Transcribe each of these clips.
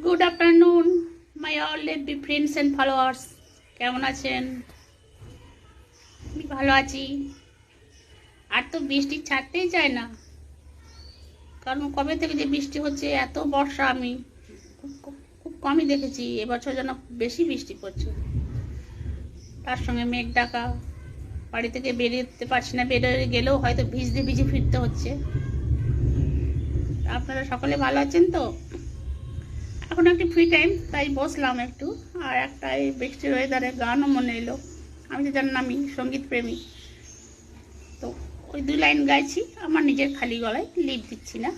Good afternoon my all be friends and followers. কেমন আছেন? আমি ভালো আছি। আর তো বৃষ্টি ছাড়তেই চায় না, কারণ কবে থেকে যে বৃষ্টি হচ্ছে, এত বর্ষা আমি খুব খুব খুব কমই দেখেছি। এবছর যেন বেশি বৃষ্টি পড়ছে, তার সঙ্গে মেঘ ডাকা। বাড়ি থেকে বেরোতে পারছি না, বেরোয় গেলেও হয়তো ভিজতে ভিজে ফিরতে হচ্ছে। আপনারা সকলে ভালো আছেন তো? এখন একটু ফ্রি টাইম, তাই বসলাম একটু। আর একটা এই বৃষ্টির ওয়েদারে গানও মনে এলো। আমি তো জানেন আমি সঙ্গীত প্রেমী, তো ওই 2 লাইন গাইছি আমার নিজের খালি গলায়, লিপ দিচ্ছি না।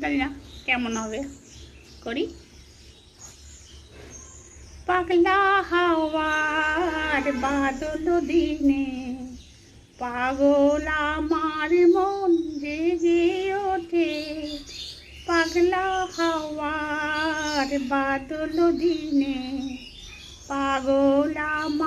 জানি না কেমন হবে, করি। পাগলা হাওয়ার বাদল দিনে পাগল আমার মন জেগে ওঠে। পাগলা হাওয়ার বাদল দিনে পাগল আমার